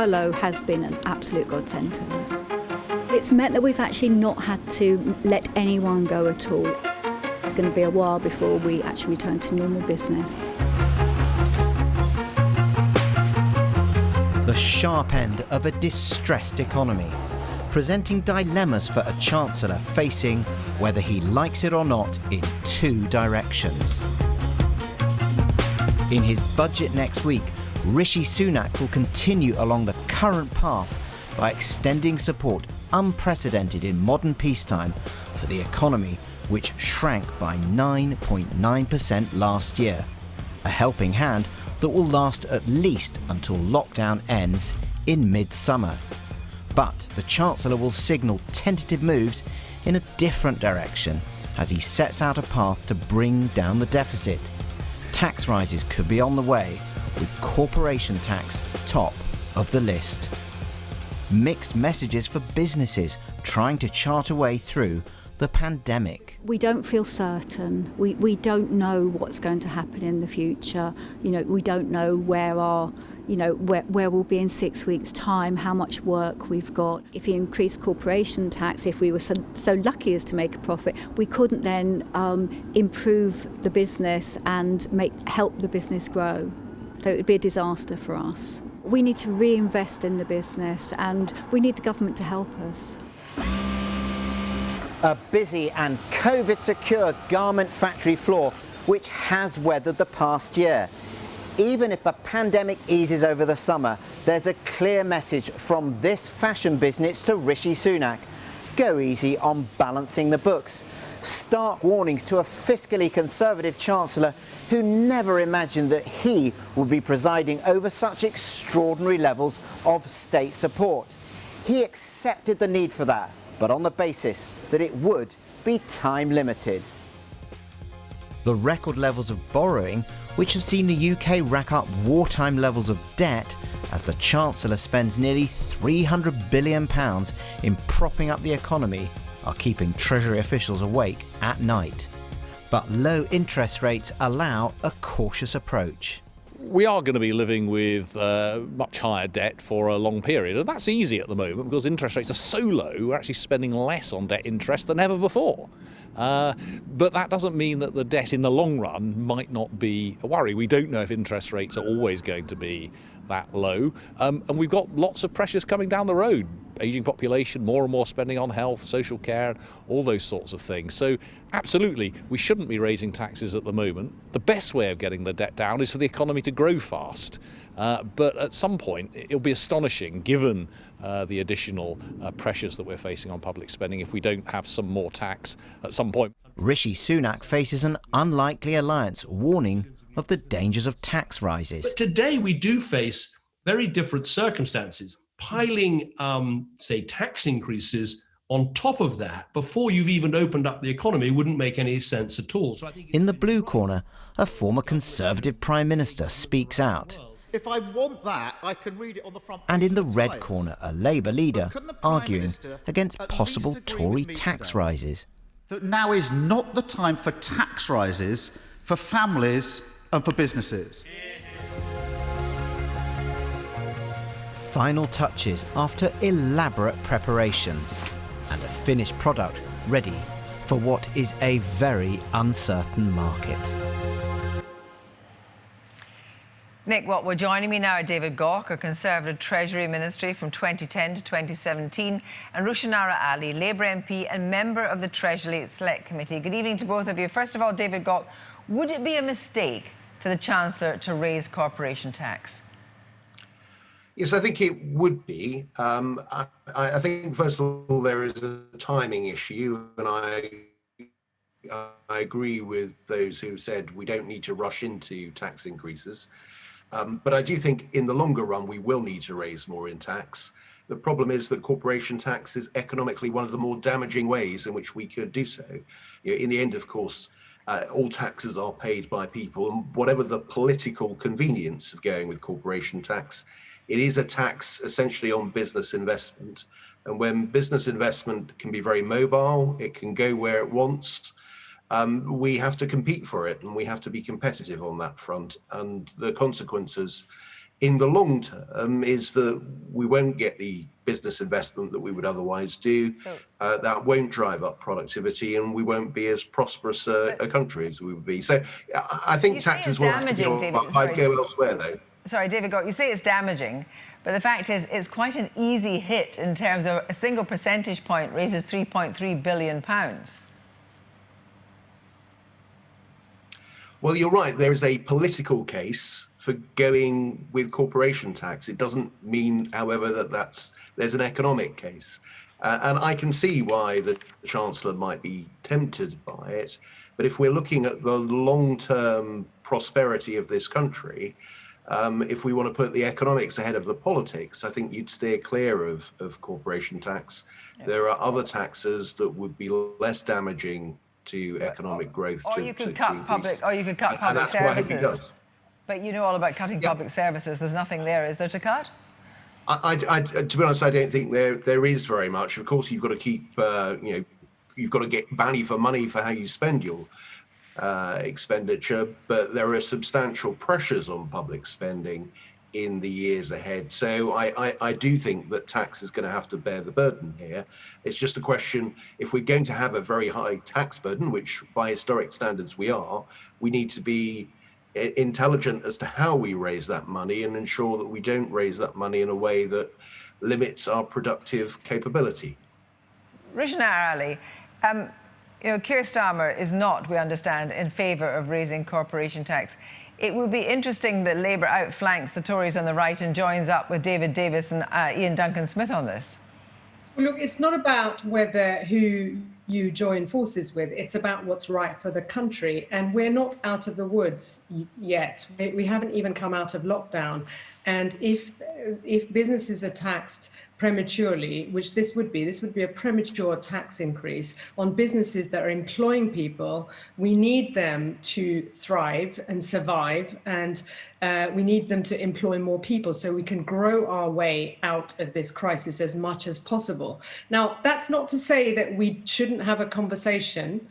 furlough has been an absolute godsend to us. It's meant that we've actually not had to let anyone go at all. It's going to be a while before we actually return to normal business. The sharp end of a distressed economy, presenting dilemmas for a Chancellor facing, whether he likes it or not, in two directions. In his budget next week, Rishi Sunak will continue along the current path by extending support unprecedented in modern peacetime for the economy, which shrank by 9.9% last year. A helping hand that will last at least until lockdown ends in mid-summer. But the Chancellor will signal tentative moves in a different direction as he sets out a path to bring down the deficit. Tax rises could be on the way, with corporation tax top of the list. Mixed messages for businesses trying to chart a way through the pandemic. We don't feel certain. We don't know what's going to happen in the future. We don't know where we'll be in 6 weeks' time, how much work we've got. If you increase corporation tax, if we were so lucky as to make a profit, we couldn't then improve the business and help the business grow. So it would be a disaster for us. We need to reinvest in the business and we need the government to help us. A busy and COVID-secure garment factory floor which has weathered the past year. Even if the pandemic eases over the summer, there's a clear message from this fashion business to Rishi Sunak. Go easy on balancing the books. Stark warnings to a fiscally conservative Chancellor who never imagined that he would be presiding over such extraordinary levels of state support. He accepted the need for that, but on the basis that it would be time limited. The record levels of borrowing, which have seen the UK rack up wartime levels of debt as the Chancellor spends nearly £300 billion in propping up the economy, are keeping Treasury officials awake at night. But low interest rates allow a cautious approach. We are going to be living with much higher debt for a long period, and that's easy at the moment because interest rates are so low, we're actually spending less on debt interest than ever before. But that doesn't mean that the debt in the long run might not be a worry. We don't know if interest rates are always going to be that low, and we've got lots of pressures coming down the road. Ageing population, more and more spending on health, social care, all those sorts of things. So absolutely, we shouldn't be raising taxes at the moment. The best way of getting the debt down is for the economy to grow fast. But at some point, it'll be astonishing, given the additional pressures that we're facing on public spending, if we don't have some more tax at some point. Rishi Sunak faces an unlikely alliance, warning of the dangers of tax rises. But today we do face very different circumstances. Piling, say, tax increases on top of that before you've even opened up the economy wouldn't make any sense at all. So I think in the blue corner, a former Conservative Prime Minister speaks out. If I want that, I can read it on the front page. And in the red corner, a Labour leader arguing against possible Tory tax rises. That now is not the time for tax rises for families and for businesses. Final touches after elaborate preparations and a finished product ready for what is a very uncertain market. Nick Watwood joining me now, David Gauke, a Conservative Treasury Ministry from 2010 to 2017, and Rushanara Ali, Labour MP and member of the Treasury Select Committee. Good evening to both of you. First of all, David Gauke, would it be a mistake for the Chancellor to raise corporation tax? Yes, I think it would be. I think, first of all, there is a timing issue, and I agree with those who said we don't need to rush into tax increases. But I do think in the longer run, we will need to raise more in tax. The problem is that corporation tax is economically one of the more damaging ways in which we could do so. In the end, of course, all taxes are paid by people, and whatever the political convenience of going with corporation tax, it is a tax essentially on business investment. And when business investment can be very mobile, it can go where it wants, we have to compete for it and we have to be competitive on that front. And the consequences in the long term is that we won't get the business investment that we would otherwise do. That won't drive up productivity, and we won't be as prosperous a country as we would be. So I think taxes will have to go up. I'd go elsewhere, though. Sorry, David Gauke, you say it's damaging, but the fact is it's quite an easy hit in terms of a single percentage point raises £3.3 billion. Well, you're right. There is a political case for going with corporation tax. It doesn't mean, however, that there's an economic case. And I can see why the Chancellor might be tempted by it. But if we're looking at the long-term prosperity of this country, if we want to put the economics ahead of the politics, I think you'd steer clear of corporation tax. Yeah. There are other taxes that would be less damaging to economic growth. Or you could cut public services. But you know all about cutting public services. There's nothing there, is there, to cut? To be honest, I don't think there is very much. Of course, you've got to keep, you've got to get value for money for how you spend your expenditure, but there are substantial pressures on public spending in the years ahead. So I do think that tax is going to have to bear the burden here. It's just a question, if we're going to have a very high tax burden, which by historic standards we are, we need to be intelligent as to how we raise that money and ensure that we don't raise that money in a way that limits our productive capability. Rushna Ali, Keir Starmer is not, we understand, in favour of raising corporation tax. It would be interesting that Labour outflanks the Tories on the right and joins up with David Davis and Ian Duncan Smith on this. Well, look, it's not about who you join forces with. It's about what's right for the country. And we're not out of the woods yet. We haven't even come out of lockdown. And if businesses are taxed prematurely, which this would be a premature tax increase on businesses that are employing people, we need them to thrive and survive, and we need them to employ more people so we can grow our way out of this crisis as much as possible. Now, that's not to say that we shouldn't have a conversation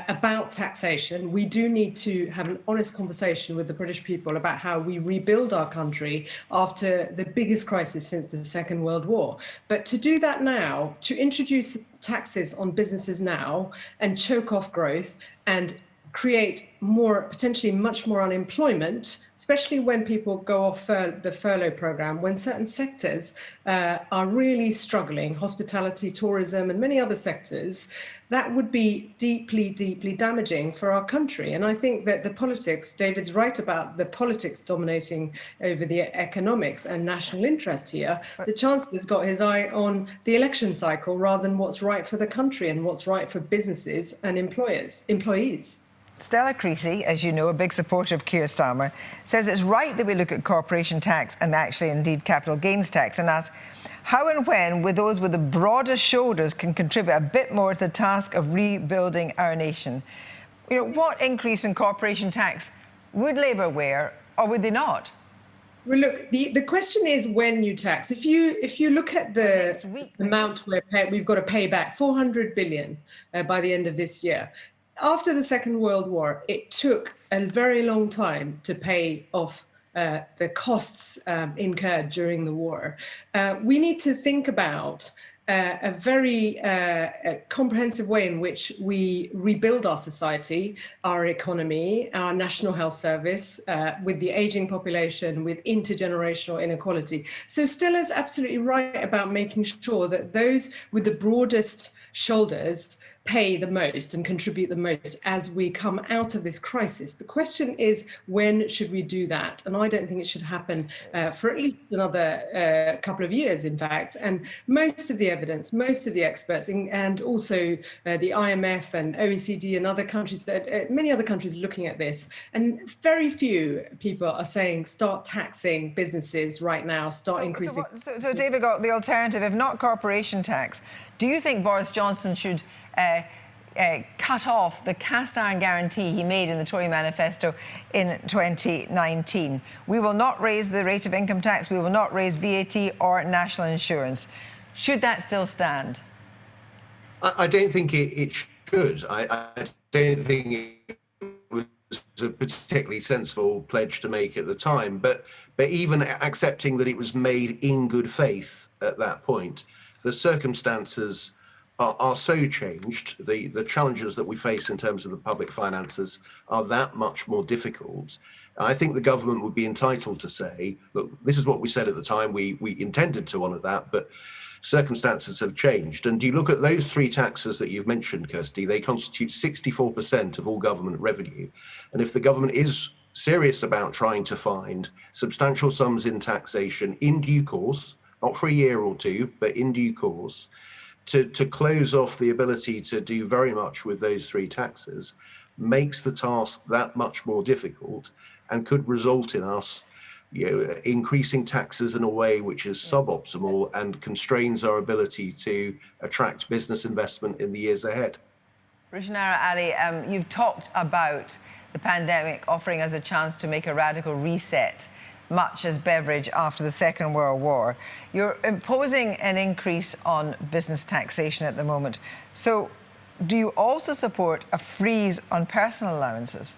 about taxation. We do need to have an honest conversation with the British people about how we rebuild our country after the biggest crisis since the Second World War. But to do that now, to introduce taxes on businesses now and choke off growth and create potentially much more unemployment, especially when people go off the furlough program, when certain sectors are really struggling, hospitality, tourism, and many other sectors, that would be deeply, deeply damaging for our country. And I think that the politics, David's right about the politics dominating over the economics and national interest here. The Chancellor's got his eye on the election cycle rather than what's right for the country and what's right for businesses and employees. Stella Creasy, as you know, a big supporter of Keir Starmer, says it's right that we look at corporation tax and actually indeed capital gains tax, and asks how and when those with the broadest shoulders can contribute a bit more to the task of rebuilding our nation. What increase in corporation tax would Labour wear, or would they not? Well, look, the question is when you tax. If you look at the amount we've got to pay back, 400 billion by the end of this year. After the Second World War, it took a very long time to pay off the costs incurred during the war. We need to think about a very comprehensive way in which we rebuild our society, our economy, our National Health Service, with the ageing population, with intergenerational inequality. So Stella's absolutely right about making sure that those with the broadest shoulders pay the most and contribute the most as we come out of this crisis. The question is, when should we do that? And I don't think it should happen for at least another couple of years, in fact. And most of the evidence, most of the experts, and also the IMF and OECD and other countries, many other countries looking at this, and very few people are saying start taxing businesses right now, increasing. So David, got the alternative, if not corporation tax, do you think Boris Johnson should cut off the cast iron guarantee he made in the Tory manifesto in 2019? We will not raise the rate of income tax, we will not raise VAT or national insurance. Should that still stand? I don't think it should. I don't think it was a particularly sensible pledge to make at the time. But even accepting that it was made in good faith at that point, the circumstances are so changed. The challenges that we face in terms of the public finances are that much more difficult. I think the government would be entitled to say, look, this is what we said at the time. We intended to honour that, but circumstances have changed. And you look at those three taxes that you've mentioned, Kirsty, they constitute 64% of all government revenue. And if the government is serious about trying to find substantial sums in taxation in due course, not for a year or two, but in due course, to close off the ability to do very much with those three taxes, makes the task that much more difficult and could result in us increasing taxes in a way which is suboptimal and constrains our ability to attract business investment in the years ahead. Rushanara Ali, you've talked about the pandemic offering us a chance to make a radical reset, much as Beveridge after the Second World War. You're imposing an increase on business taxation at the moment. So do you also support a freeze on personal allowances?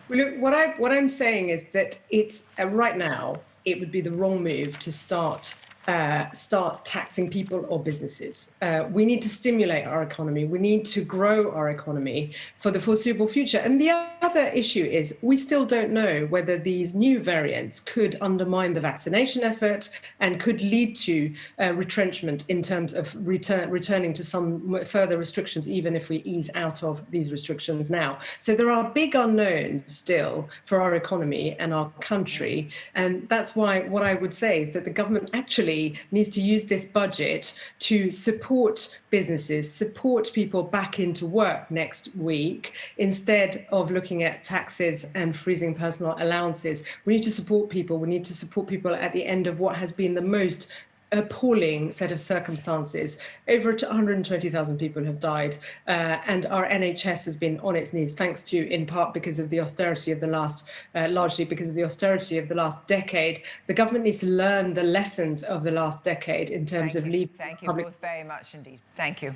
Well, look, what I'm saying is that it's right now it would be the wrong move to start taxing people or businesses. We need to stimulate our economy. We need to grow our economy for the foreseeable future. And the other issue is we still don't know whether these new variants could undermine the vaccination effort and could lead to retrenchment in terms of returning to some further restrictions, even if we ease out of these restrictions now. So there are big unknowns still for our economy and our country. And that's why what I would say is that the government actually needs to use this budget to support businesses, support people back into work next week, instead of looking at taxes and freezing personal allowances. We need to support people. We need to support people at the end of what has been the most appalling set of circumstances. Over 120,000 people have died, and our NHS has been on its knees, thanks to, in part, because of the austerity of the last, largely because of the austerity of the last decade. The government needs to learn the lessons of the last decade in terms of leaving. Thank you both very much indeed. Thank you.